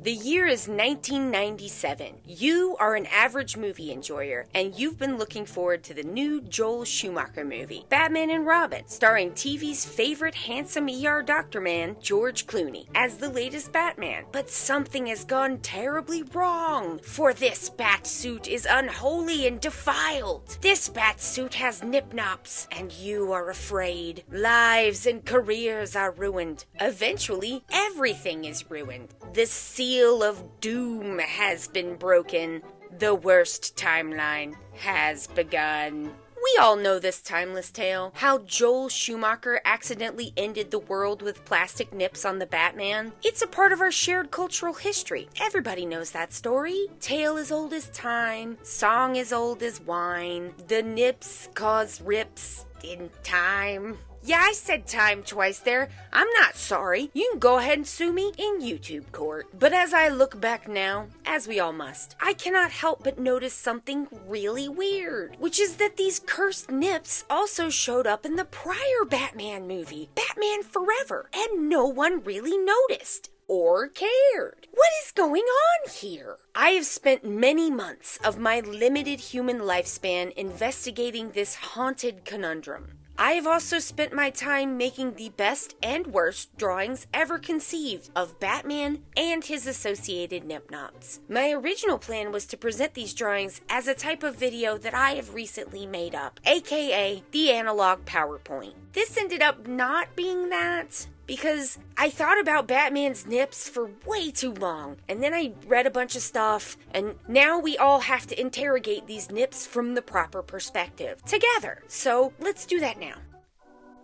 The year is 1997. You are an average movie enjoyer, and you've been looking forward to the new Joel Schumacher movie, Batman and Robin, starring TV's favorite handsome ER doctor man, George Clooney, as the latest Batman. But something has gone terribly wrong, for this Batsuit is unholy and defiled. This Batsuit has nip-nops, and you are afraid. Lives and careers are ruined. Eventually, everything is ruined. The seal of doom has been broken. The worst timeline has begun. We all know this timeless tale, how Joel Schumacher accidentally ended the world with plastic nips on the Batman. It's a part of our shared cultural history. Everybody knows that story. Tale as old as time, song as old as wine. The nips cause rips in time. Yeah, I said time twice there. I'm not sorry. You can go ahead and sue me in YouTube court. But as I look back now, as we all must, I cannot help but notice something really weird, which is that these cursed nips also showed up in the prior Batman movie, Batman Forever, and no one really noticed or cared. What is going on here? I have spent many months of my limited human lifespan investigating this haunted conundrum. I have also spent my time making the best and worst drawings ever conceived of Batman and his associated nip-nops. My original plan was to present these drawings as a type of video that I have recently made up, aka the analog PowerPoint. This ended up not being that, because I thought about Batman's nips for way too long, and then I read a bunch of stuff, and now we all have to interrogate these nips from the proper perspective, together. So let's do that now.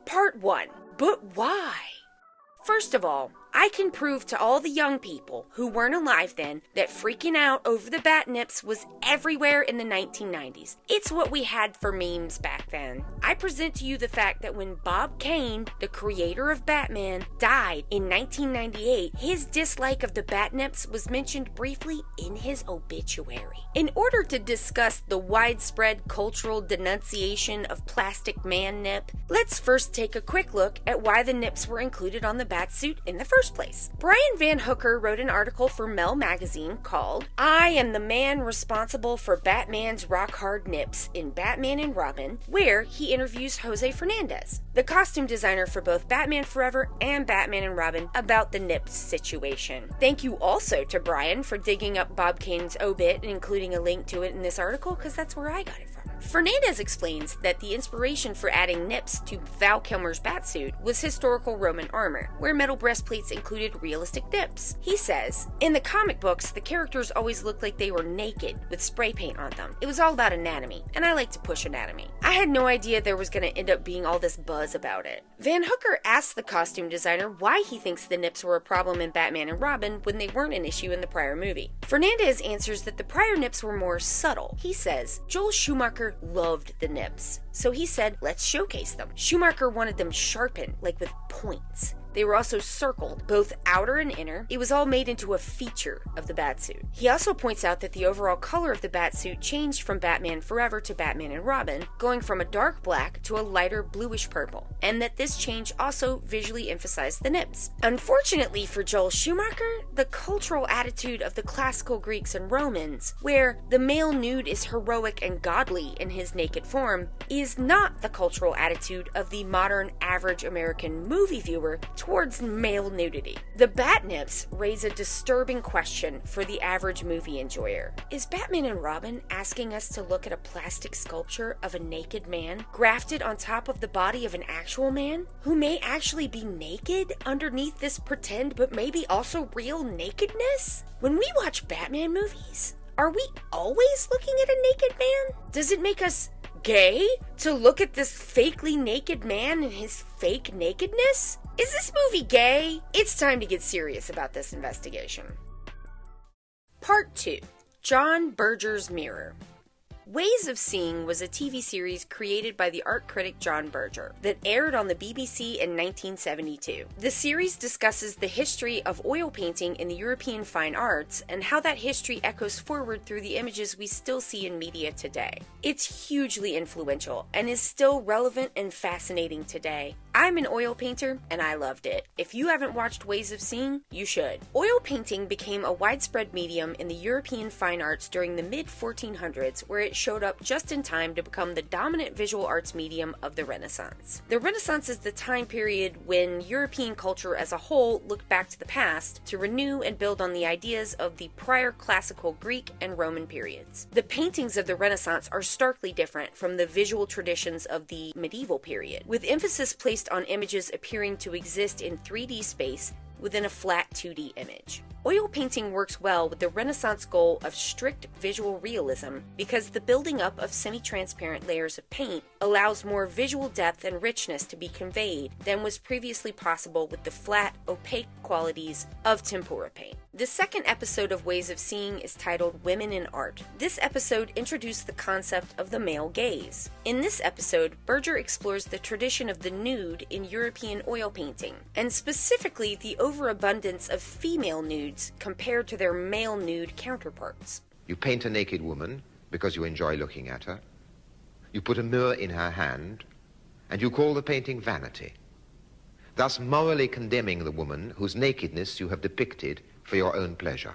Part 1. But why? First of all, I can prove to all the young people who weren't alive then that freaking out over the bat nips was everywhere in the 1990s. It's what we had for memes back then. I present to you the fact that when Bob Kane, the creator of Batman, died in 1998, his dislike of the bat nips was mentioned briefly in his obituary. In order to discuss the widespread cultural denunciation of plastic man nip, let's first take a quick look at why the nips were included on the Batsuit in the first place. Brian Van Hooker wrote an article for Mel magazine called "I Am the Man Responsible for Batman's Rock-Hard Nips" in Batman and Robin, where he interviews Jose Fernandez, the costume designer for both Batman Forever and Batman and Robin, about the nips situation. Thank you also to Brian for digging up Bob Kane's obit and including a link to it in this article, because that's where I got it from. Fernandez explains that the inspiration for adding nips to Val Kilmer's Batsuit was historical Roman armor, where metal breastplates included realistic nips. He says, in the comic books, the characters always looked like they were naked with spray paint on them. It was all about anatomy, and I like to push anatomy. I had no idea there was going to end up being all this buzz about it. Van Hooker asked the costume designer why he thinks the nips were a problem in Batman and Robin when they weren't an issue in the prior movie. Fernandez answers that the prior nips were more subtle. He says, Joel Schumacher loved the nips, so he said, let's showcase them. Schumacher wanted them sharpened, like with points. They were also circled, both outer and inner. It was all made into a feature of the Batsuit. He also points out that the overall color of the Batsuit changed from Batman Forever to Batman and Robin, going from a dark black to a lighter bluish purple, and that this change also visually emphasized the nips. Unfortunately for Joel Schumacher, the cultural attitude of the classical Greeks and Romans, where the male nude is heroic and godly in his naked form, is not the cultural attitude of the modern average American movie viewer towards male nudity. The bat nips raise a disturbing question for the average movie enjoyer. Is Batman and Robin asking us to look at a plastic sculpture of a naked man grafted on top of the body of an actual man who may actually be naked underneath this pretend but maybe also real nakedness? When we watch Batman movies, are we always looking at a naked man? Does it make us gay to look at this fakely naked man and his fake nakedness? Is this movie gay? It's time to get serious about this investigation. Part 2. John Berger's Mirror. Ways of Seeing was a TV series created by the art critic John Berger that aired on the BBC in 1972. The series discusses the history of oil painting in the European fine arts and how that history echoes forward through the images we still see in media today. It's hugely influential and is still relevant and fascinating today. I'm an oil painter, and I loved it. If you haven't watched Ways of Seeing, you should. Oil painting became a widespread medium in the European fine arts during the mid-1400s, where it showed up just in time to become the dominant visual arts medium of the Renaissance. The Renaissance is the time period when European culture as a whole looked back to the past to renew and build on the ideas of the prior classical Greek and Roman periods. The paintings of the Renaissance are starkly different from the visual traditions of the medieval period, with emphasis placed on images appearing to exist in 3D space within a flat 2D image. Oil painting works well with the Renaissance goal of strict visual realism because the building up of semi-transparent layers of paint allows more visual depth and richness to be conveyed than was previously possible with the flat, opaque qualities of tempera paint. The second episode of Ways of Seeing is titled Women in Art. This episode introduced the concept of the male gaze. In this episode, Berger explores the tradition of the nude in European oil painting, and specifically the overabundance of female nudes compared to their male nude counterparts. You paint a naked woman because you enjoy looking at her. You put a mirror in her hand, and you call the painting vanity, thus morally condemning the woman whose nakedness you have depicted for your own pleasure.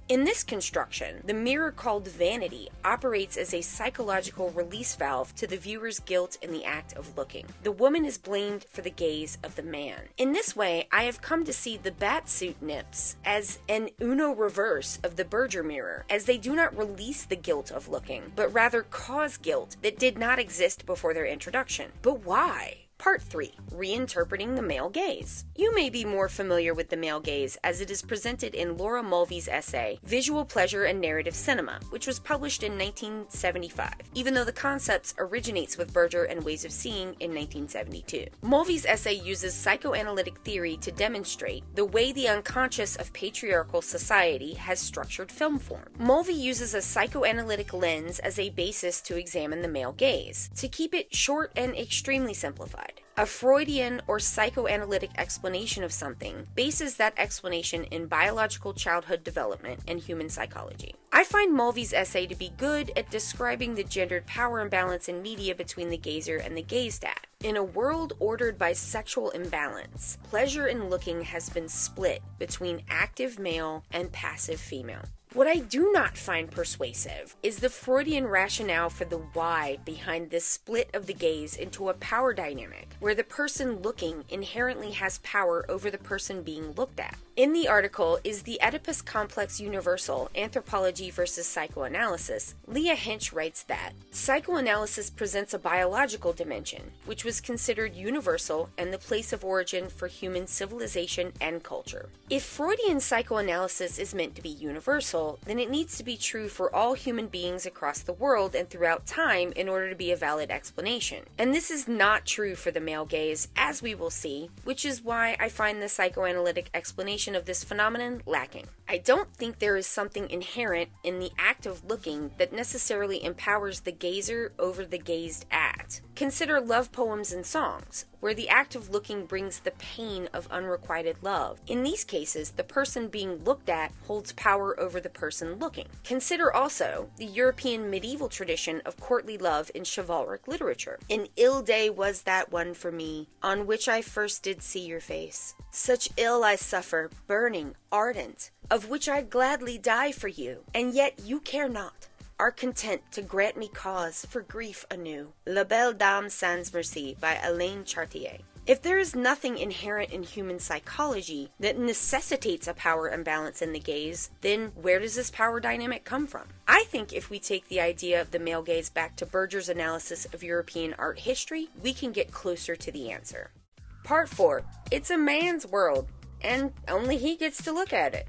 In this construction, the mirror called vanity operates as a psychological release valve to the viewer's guilt in the act of looking. The woman is blamed for the gaze of the man. In this way, I have come to see the Batsuit nips as an Uno reverse of the Berger mirror, as they do not release the guilt of looking, but rather cause guilt that did not exist before their introduction. But why? Part 3. Reinterpreting the male gaze. You may be more familiar with the male gaze as it is presented in Laura Mulvey's essay, Visual Pleasure and Narrative Cinema, which was published in 1975, even though the concept originates with Berger and Ways of Seeing in 1972. Mulvey's essay uses psychoanalytic theory to demonstrate the way the unconscious of patriarchal society has structured film form. Mulvey uses a psychoanalytic lens as a basis to examine the male gaze. To keep it short and extremely simplified, a Freudian or psychoanalytic explanation of something bases that explanation in biological childhood development and human psychology. I find Mulvey's essay to be good at describing the gendered power imbalance in media between the gazer and the gazed at. In a world ordered by sexual imbalance, pleasure in looking has been split between active male and passive female. What I do not find persuasive is the Freudian rationale for the why behind this split of the gaze into a power dynamic, where the person looking inherently has power over the person being looked at. In the article, Is the Oedipus Complex Universal? Anthropology versus Psychoanalysis, Leah Hinch writes that psychoanalysis presents a biological dimension, which was considered universal and the place of origin for human civilization and culture. If Freudian psychoanalysis is meant to be universal, then it needs to be true for all human beings across the world and throughout time in order to be a valid explanation. And this is not true for the male gaze, as we will see, which is why I find the psychoanalytic explanation of this phenomenon lacking. I don't think there is something inherent in the act of looking that necessarily empowers the gazer over the gazed at. Consider love poems and songs, where the act of looking brings the pain of unrequited love. In these cases, the person being looked at holds power over the person looking. Consider also the European medieval tradition of courtly love in chivalric literature. An ill day was that one for me, on which I first did see your face. Such ill I suffer, burning, ardent, of which I'd gladly die for you, and yet you care not, are content to grant me cause for grief anew. La Belle Dame Sans Merci by Alain Chartier. If there is nothing inherent in human psychology that necessitates a power imbalance in the gaze, then where does this power dynamic come from? I think if we take the idea of the male gaze back to Berger's analysis of European art history, we can get closer to the answer. Part 4. It's a man's world, and only he gets to look at it.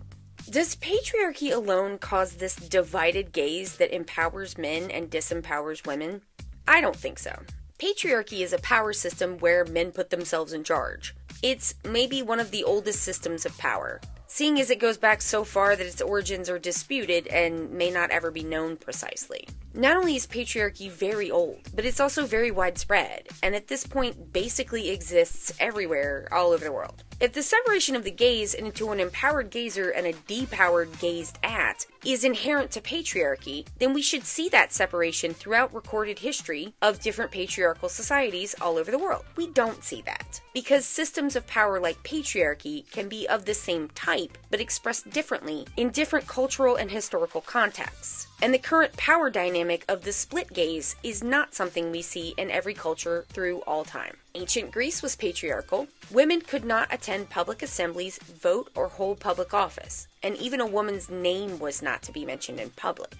Does patriarchy alone cause this divided gaze that empowers men and disempowers women? I don't think so. Patriarchy is a power system where men put themselves in charge. It's maybe one of the oldest systems of power, seeing as it goes back so far that its origins are disputed and may not ever be known precisely. Not only is patriarchy very old, but it's also very widespread, and at this point basically exists everywhere, all over the world. If the separation of the gaze into an empowered gazer and a depowered gazed at is inherent to patriarchy, then we should see that separation throughout recorded history of different patriarchal societies all over the world. We don't see that, because systems of power like patriarchy can be of the same type, but expressed differently in different cultural and historical contexts. And the current power dynamic of the split gaze is not something we see in every culture through all time. Ancient Greece was patriarchal. Women could not attend public assemblies, vote, or hold public office, and even a woman's name was not to be mentioned in public.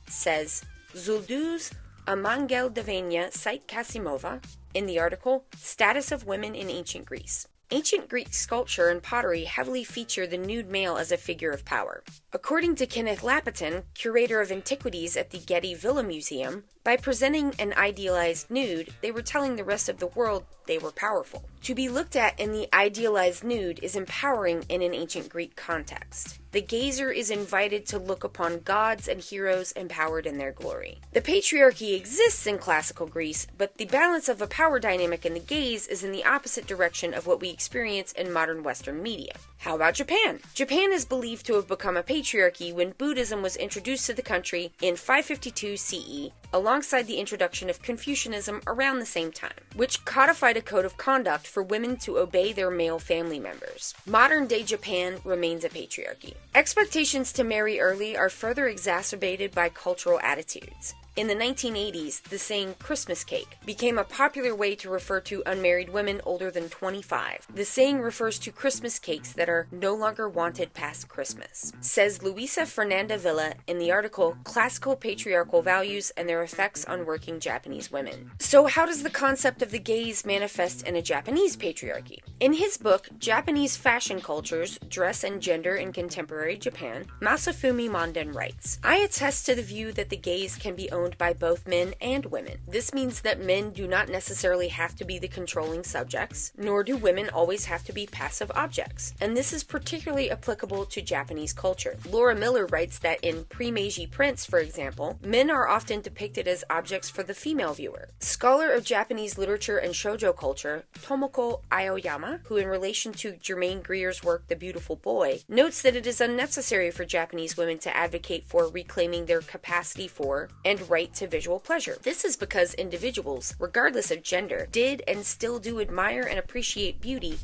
Says Zhulduz, Amangelidyevna, Seitkasimova in the article, Status of Women in Ancient Greece. Ancient Greek sculpture and pottery heavily feature the nude male as a figure of power. According to Kenneth Lapiton, curator of antiquities at the Getty Villa Museum, by presenting an idealized nude, they were telling the rest of the world they were powerful. To be looked at in the idealized nude is empowering in an ancient Greek context. The gazer is invited to look upon gods and heroes empowered in their glory. The patriarchy exists in classical Greece, but the balance of a power dynamic in the gaze is in the opposite direction of what we experience in modern Western media. How about Japan? Japan is believed to have become a patriarchy when Buddhism was introduced to the country in 552 CE, alongside the introduction of Confucianism around the same time, which codified a code of conduct for women to obey their male family members. Modern-day Japan remains a patriarchy. Expectations to marry early are further exacerbated by cultural attitudes. In the 1980s, the saying Christmas cake became a popular way to refer to unmarried women older than 25. The saying refers to Christmas cakes that are no longer wanted past Christmas. Says Luisa Fernanda Villa in the article Classical Patriarchal Values and Their Effects on Working Japanese Women. So how does the concept of the gaze manifest in a Japanese patriarchy? In his book, Japanese Fashion Cultures, Dress and Gender in Contemporary Japan, Masafumi Monden writes, I attest to the view that the gaze can be owned by both men and women. This means that men do not necessarily have to be the controlling subjects, nor do women always have to be passive objects. And this is particularly applicable to Japanese culture. Laura Miller writes that in pre-Meiji prints, for example, men are often depicted as objects for the female viewer. Scholar of Japanese literature and shoujo culture, Tomoko Aoyama, who in relation to Germaine Greer's work The Beautiful Boy, notes that it is unnecessary for Japanese women to advocate for reclaiming their capacity for and right to visual pleasure. This is because individuals, regardless of gender, did and still do admire and appreciate beauty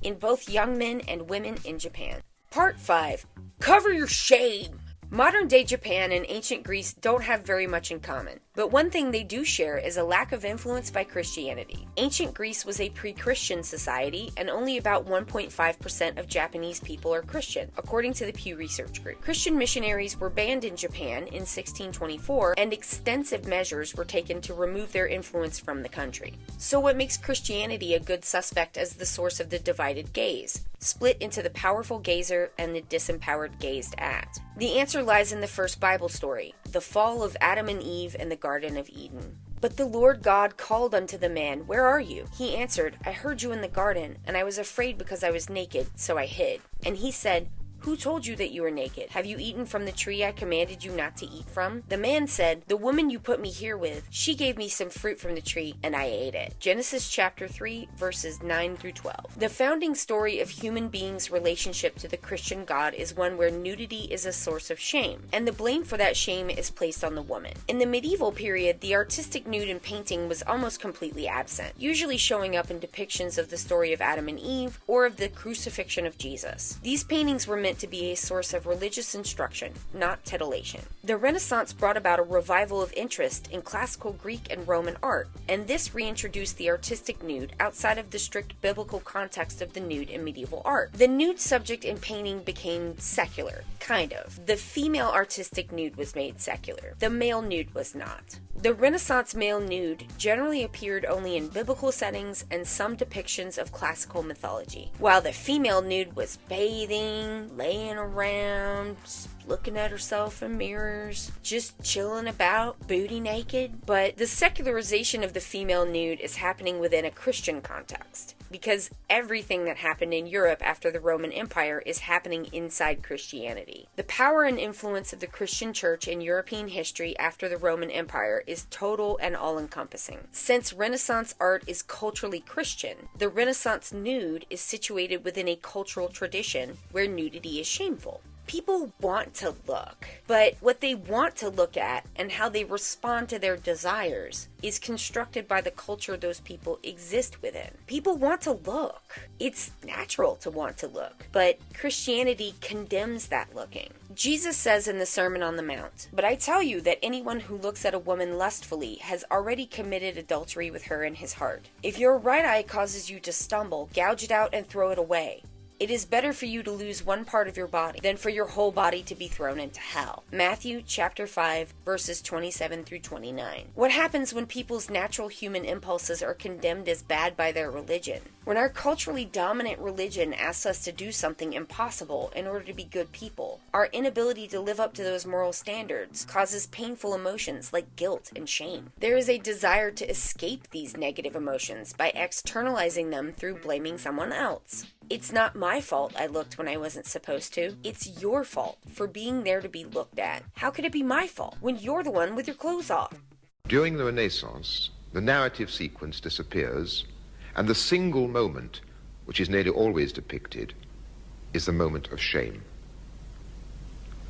in both young men and women in Japan. Part 5. Cover your shame! Modern-day Japan and ancient Greece don't have very much in common, but one thing they do share is a lack of influence by Christianity. Ancient Greece was a pre-Christian society, and only about 1.5% of Japanese people are Christian, according to the Pew Research Group. Christian missionaries were banned in Japan in 1624, and extensive measures were taken to remove their influence from the country. So what makes Christianity a good suspect as the source of the divided gaze, split into the powerful gazer and the disempowered gazed at? The answer lies in the first Bible story, the fall of Adam and Eve in the Garden of Eden. But the Lord God called unto the man, Where are you? He answered, I heard you in the garden, and I was afraid because I was naked, so I hid. And he said, Who told you that you were naked? Have you eaten from the tree I commanded you not to eat from? The man said, The woman you put me here with, she gave me some fruit from the tree, and I ate it. Genesis chapter 3, verses 9 through 12. The founding story of human beings' relationship to the Christian God is one where nudity is a source of shame, and the blame for that shame is placed on the woman. In the medieval period, the artistic nude in painting was almost completely absent, usually showing up in depictions of the story of Adam and Eve or of the crucifixion of Jesus. These paintings were meant to be a source of religious instruction, not titillation. The Renaissance brought about a revival of interest in classical Greek and Roman art, and this reintroduced the artistic nude outside of the strict biblical context of the nude in medieval art. The nude subject in painting became secular, kind of. The female artistic nude was made secular. The male nude was not. The Renaissance male nude generally appeared only in biblical settings and some depictions of classical mythology, while the female nude was bathing, laying around, looking at herself in mirrors, just chilling about, booty naked. But the secularization of the female nude is happening within a Christian context, because everything that happened in Europe after the Roman Empire is happening inside Christianity. The power and influence of the Christian church in European history after the Roman Empire is total and all-encompassing. Since Renaissance art is culturally Christian, the Renaissance nude is situated within a cultural tradition where nudity is shameful. People want to look, but what they want to look at and how they respond to their desires is constructed by the culture those people exist within. People want to look. It's natural to want to look, but Christianity condemns that looking. Jesus says in the Sermon on the Mount, "But I tell you that anyone who looks at a woman lustfully has already committed adultery with her in his heart. If your right eye causes you to stumble, gouge it out and throw it away. It is better for you to lose one part of your body than for your whole body to be thrown into hell." Matthew chapter 5, verses 27 through 29. What happens when people's natural human impulses are condemned as bad by their religion? When our culturally dominant religion asks us to do something impossible in order to be good people, our inability to live up to those moral standards causes painful emotions like guilt and shame. There is a desire to escape these negative emotions by externalizing them through blaming someone else. It's not my fault I looked when I wasn't supposed to. It's your fault for being there to be looked at. How could it be my fault when you're the one with your clothes off? During the Renaissance, the narrative sequence disappears, and the single moment, which is nearly always depicted, is the moment of shame.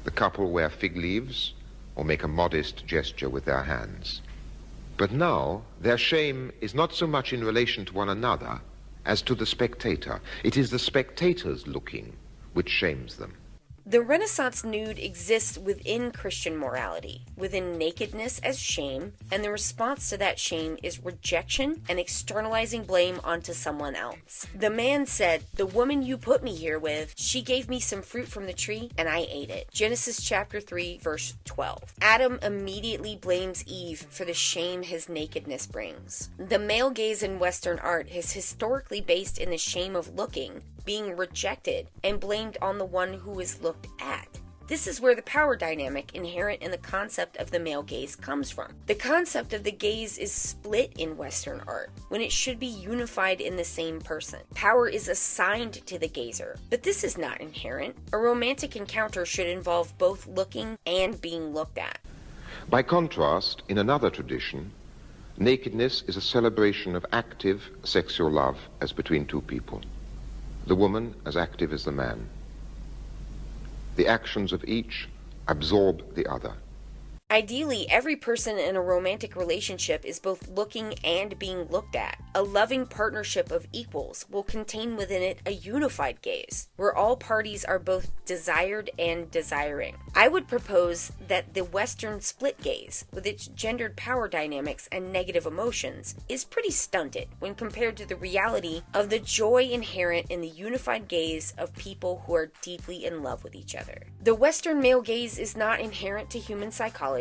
The couple wear fig leaves or make a modest gesture with their hands. But now, their shame is not so much in relation to one another as to the spectator. It is the spectator's looking which shames them. The Renaissance nude exists within Christian morality, within nakedness as shame, and the response to that shame is rejection and externalizing blame onto someone else. The man said, "The woman you put me here with, she gave me some fruit from the tree and I ate it." Genesis chapter 3, verse 12. Adam immediately blames Eve for the shame his nakedness brings. The male gaze in Western art is historically based in the shame of looking, being rejected, and blamed on the one who is looked at. This is where the power dynamic inherent in the concept of the male gaze comes from. The concept of the gaze is split in Western art, when it should be unified in the same person. Power is assigned to the gazer, but this is not inherent. A romantic encounter should involve both looking and being looked at. By contrast, in another tradition, nakedness is a celebration of active sexual love as between two people. The woman as active as the man. The actions of each absorb the other. Ideally, every person in a romantic relationship is both looking and being looked at. A loving partnership of equals will contain within it a unified gaze, where all parties are both desired and desiring. I would propose that the Western split gaze, with its gendered power dynamics and negative emotions, is pretty stunted when compared to the reality of the joy inherent in the unified gaze of people who are deeply in love with each other. The Western male gaze is not inherent to human psychology.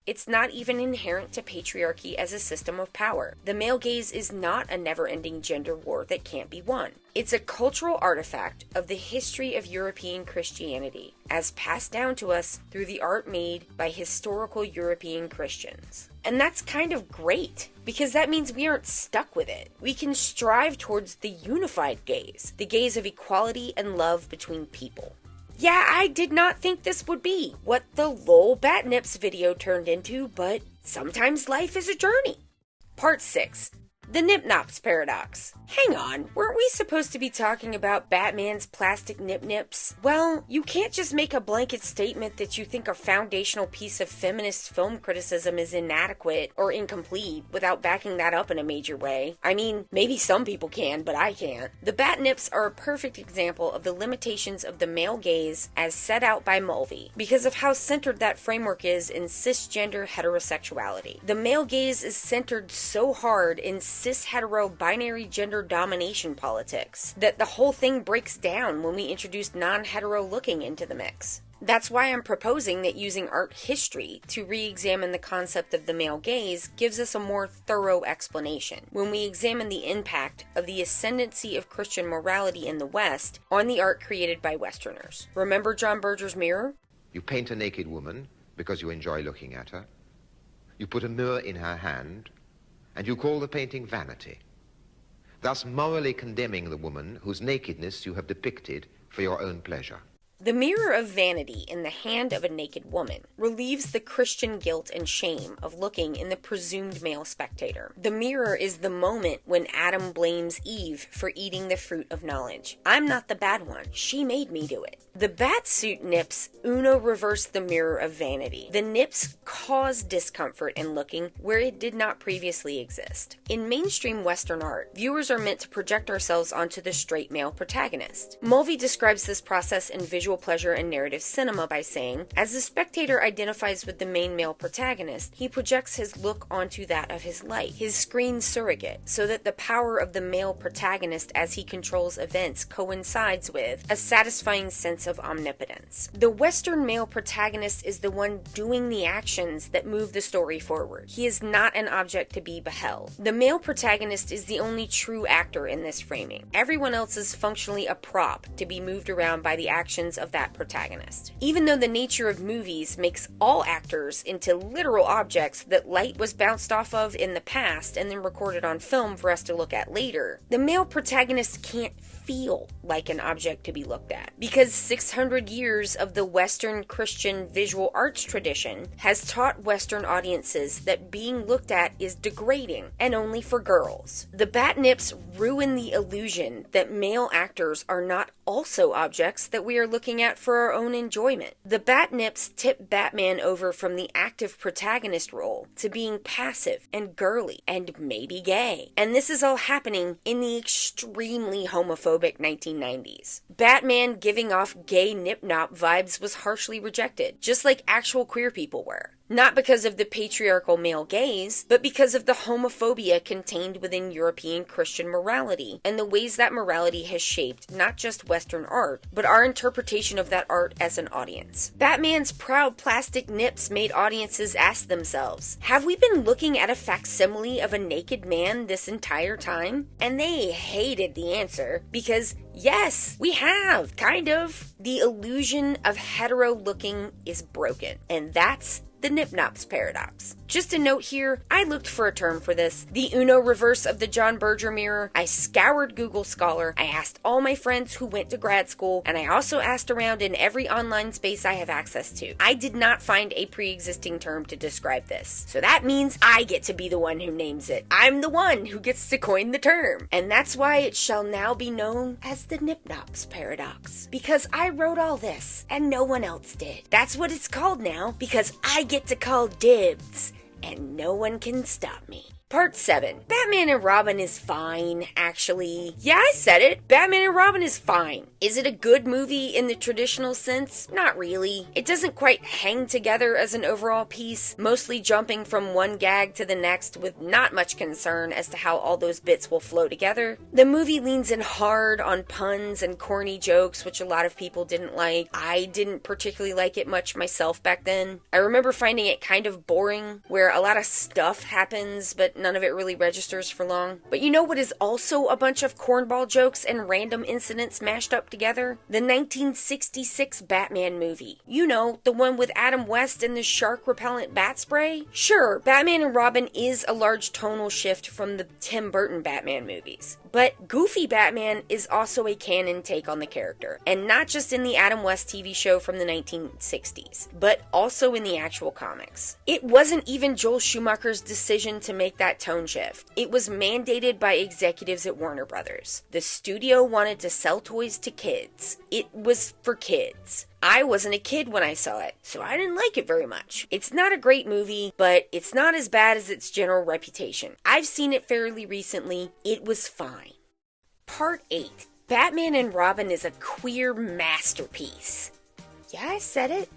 It's not even inherent to patriarchy as a system of power. The male gaze is not a never-ending gender war that can't be won. It's a cultural artifact of the history of European Christianity, as passed down to us through the art made by historical European Christians. And that's kind of great, because that means we aren't stuck with it. We can strive towards the unified gaze, the gaze of equality and love between people. Yeah, I did not think this would be what the LOL Batnips video turned into, but sometimes life is a journey. Part 6. The Nip-Nops Paradox. Hang on, weren't we supposed to be talking about Batman's plastic nip-nips? Well, you can't just make a blanket statement that you think a foundational piece of feminist film criticism is inadequate or incomplete without backing that up in a major way. I mean, maybe some people can, but I can't. The Batnips are a perfect example of the limitations of the male gaze as set out by Mulvey, because of how centered that framework is in cisgender heterosexuality. The male gaze is centered so hard in cis-hetero binary gender domination politics that the whole thing breaks down when we introduce non-hetero looking into the mix. That's why I'm proposing that using art history to re-examine the concept of the male gaze gives us a more thorough explanation when we examine the impact of the ascendancy of Christian morality in the West on the art created by Westerners. Remember John Berger's mirror? You paint a naked woman because you enjoy looking at her. You put a mirror in her hand, and you call the painting vanity, thus morally condemning the woman whose nakedness you have depicted for your own pleasure. The mirror of vanity in the hand of a naked woman relieves the Christian guilt and shame of looking in the presumed male spectator. The mirror is the moment when Adam blames Eve for eating the fruit of knowledge. I'm not the bad one. She made me do it. The Batsuit nips Uno reverse the mirror of vanity. The nips cause discomfort in looking where it did not previously exist. In mainstream Western art, viewers are meant to project ourselves onto the straight male protagonist. Mulvey describes this process in visual pleasure and narrative cinema by saying, as the spectator identifies with the main male protagonist, he projects his look onto that of his light, his screen surrogate, so that the power of the male protagonist as he controls events coincides with a satisfying sense of omnipotence. The Western male protagonist is the one doing the actions that move the story forward. He is not an object to be beheld. The male protagonist is the only true actor in this framing. Everyone else is functionally a prop to be moved around by the actions of that protagonist. Even though the nature of movies makes all actors into literal objects that light was bounced off of in the past and then recorded on film for us to look at later, the male protagonist can't feel like an object to be looked at, because 600 years of the Western Christian visual arts tradition has taught Western audiences that being looked at is degrading and only for girls. The bat nips ruin the illusion that male actors are not also objects that we are looking at for our own enjoyment. The bat nips tip Batman over from the active protagonist role to being passive and girly and maybe gay. And this is all happening in the extremely homophobic 1990s. Batman giving off gay nip-nop vibes was harshly rejected, just like actual queer people were. Not because of the patriarchal male gaze, but because of the homophobia contained within European Christian morality, and the ways that morality has shaped not just Western art, but our interpretation of that art as an audience. Batman's proud plastic nips made audiences ask themselves, have we been looking at a facsimile of a naked man this entire time? And they hated the answer, because yes, we have, kind of. The illusion of hetero looking is broken, and that's the Nip-Nops paradox. Just a note here, I looked for a term for this. The Uno reverse of the John Berger mirror. I scoured Google Scholar. I asked all my friends who went to grad school, and I also asked around in every online space I have access to. I did not find a pre-existing term to describe this. So that means I get to be the one who names it. I'm the one who gets to coin the term. And that's why it shall now be known as the Nip-Nops paradox. Because I wrote all this, and no one else did. That's what it's called now, because I get to call dibs, and no one can stop me. Part 7. Batman and Robin is fine, actually. Yeah, I said it. Batman and Robin is fine. Is it a good movie in the traditional sense? Not really. It doesn't quite hang together as an overall piece, mostly jumping from one gag to the next with not much concern as to how all those bits will flow together. The movie leans in hard on puns and corny jokes, which a lot of people didn't like. I didn't particularly like it much myself back then. I remember finding it kind of boring, where a lot of stuff happens, but none of it really registers for long. But you know what is also a bunch of cornball jokes and random incidents mashed up together? The 1966 Batman movie. You know, the one with Adam West and the shark-repellent bat spray? Sure, Batman and Robin is a large tonal shift from the Tim Burton Batman movies. But Goofy Batman is also a canon take on the character, and not just in the Adam West TV show from the 1960s, but also in the actual comics. It wasn't even Joel Schumacher's decision to make that tone shift. It was mandated by executives at Warner Brothers. The studio wanted to sell toys to kids. It was for kids. I wasn't a kid when I saw it, so I didn't like it very much. It's not a great movie, but it's not as bad as its general reputation. I've seen it fairly recently. It was fine. Part 8. Batman and Robin is a queer masterpiece. Yeah, I said it.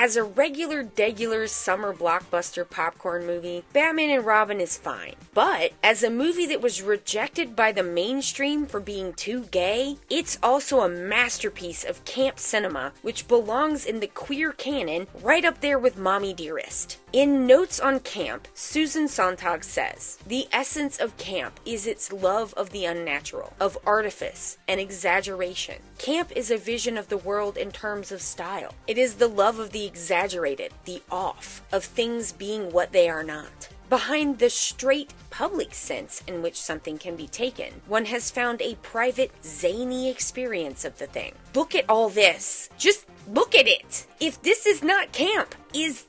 As a regular summer blockbuster popcorn movie, Batman and Robin is fine. But as a movie that was rejected by the mainstream for being too gay, it's also a masterpiece of camp cinema, which belongs in the queer canon right up there with Mommy Dearest. In Notes on Camp, Susan Sontag says, "The essence of camp is its love of the unnatural, of artifice and exaggeration. Camp is a vision of the world in terms of style. It is the love of the exaggerated, the off, of things being what they are not. Behind the straight public sense in which something can be taken, one has found a private, zany experience of the thing. Look at all this. Just look at it. If this is not camp, is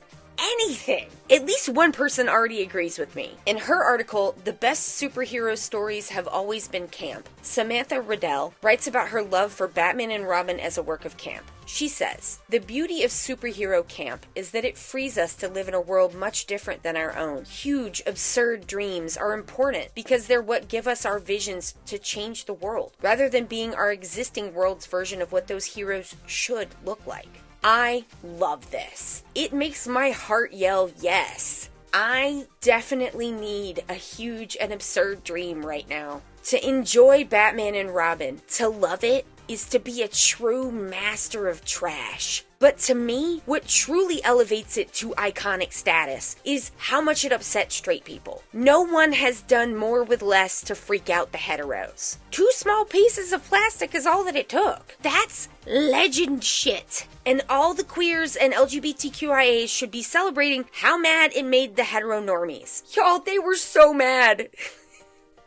anything?" At least one person already agrees with me. In her article, "The Best Superhero Stories Have Always Been Camp," Samantha Riddell writes about her love for Batman and Robin as a work of camp. She says, "The beauty of superhero camp is that it frees us to live in a world much different than our own. Huge, absurd dreams are important because they're what give us our visions to change the world, rather than being our existing world's version of what those heroes should look like." I love this. It makes my heart yell yes. I definitely need a huge and absurd dream right now. To enjoy Batman and Robin, to love it, is to be a true master of trash. But to me, what truly elevates it to iconic status is how much it upset straight people. No one has done more with less to freak out the heteros. 2 small pieces of plastic is all that it took. That's legend shit. And all the queers and LGBTQIAs should be celebrating how mad it made the heteronormies. Y'all, they were so mad.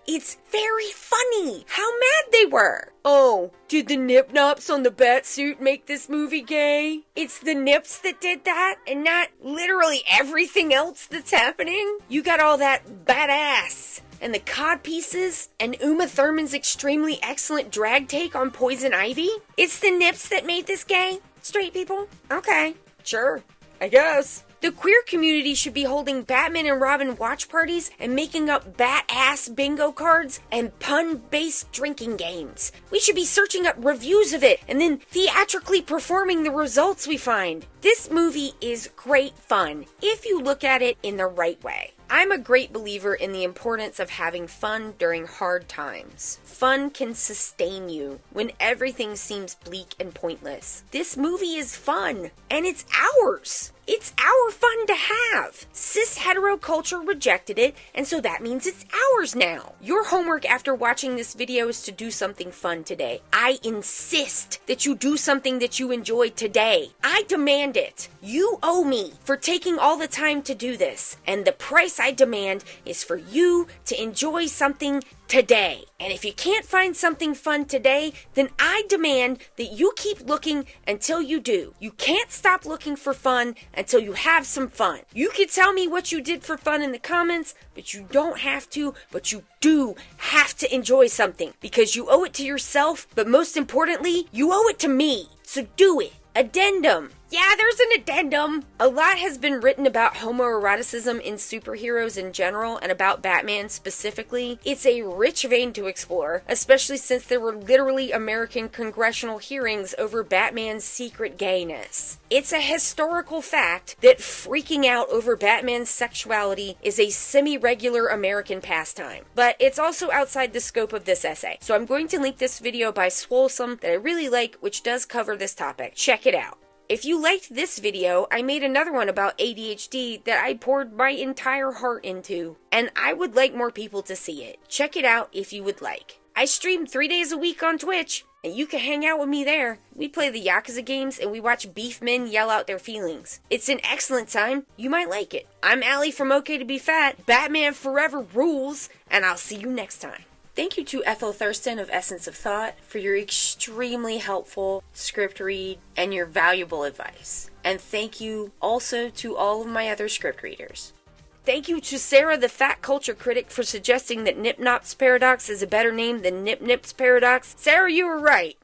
It's very funny how mad they were. Oh, did the nip-nops on the Batsuit make this movie gay? It's the nips that did that, and not literally everything else that's happening. You got all that badass, and the cod pieces, and Uma Thurman's extremely excellent drag take on Poison Ivy. It's the nips that made this gay? Straight people? Okay, sure, I guess. The queer community should be holding Batman and Robin watch parties and making up bat-ass bingo cards and pun-based drinking games. We should be searching up reviews of it and then theatrically performing the results we find. This movie is great fun if you look at it in the right way. I'm a great believer in the importance of having fun during hard times. Fun can sustain you when everything seems bleak and pointless. This movie is fun, and it's ours. It's our fun to have. Cis hetero culture rejected it, and so that means it's ours now. Your homework after watching this video is to do something fun today. I insist that you do something that you enjoy today. I demand it. You owe me for taking all the time to do this, and the price I demand is for you to enjoy something today. And if you can't find something fun today, then I demand that you keep looking until you do. You can't stop looking for fun until you have some fun. You can tell me what you did for fun in the comments, but you don't have to, but you do have to enjoy something because you owe it to yourself, but most importantly, you owe it to me. So do it. Addendum. Yeah, there's an addendum. A lot has been written about homoeroticism in superheroes in general and about Batman specifically. It's a rich vein to explore, especially since there were literally American congressional hearings over Batman's secret gayness. It's a historical fact that freaking out over Batman's sexuality is a semi-regular American pastime. But it's also outside the scope of this essay. So I'm going to link this video by Swolesome that I really like, which does cover this topic. Check it out. If you liked this video, I made another one about ADHD that I poured my entire heart into, and I would like more people to see it. Check it out if you would like. I stream 3 days a week on Twitch, and you can hang out with me there. We play the Yakuza games, and we watch beef men yell out their feelings. It's an excellent time. You might like it. I'm Allie from OK to Be Fat. Batman forever rules, and I'll see you next time. Thank you to Ethel Thurston of Essence of Thought for your extremely helpful script read and your valuable advice. And thank you also to all of my other script readers. Thank you to Sarah the Fat Culture Critic for suggesting that Nip Nop's Paradox is a better name than Nip Nip's Paradox. Sarah, you were right.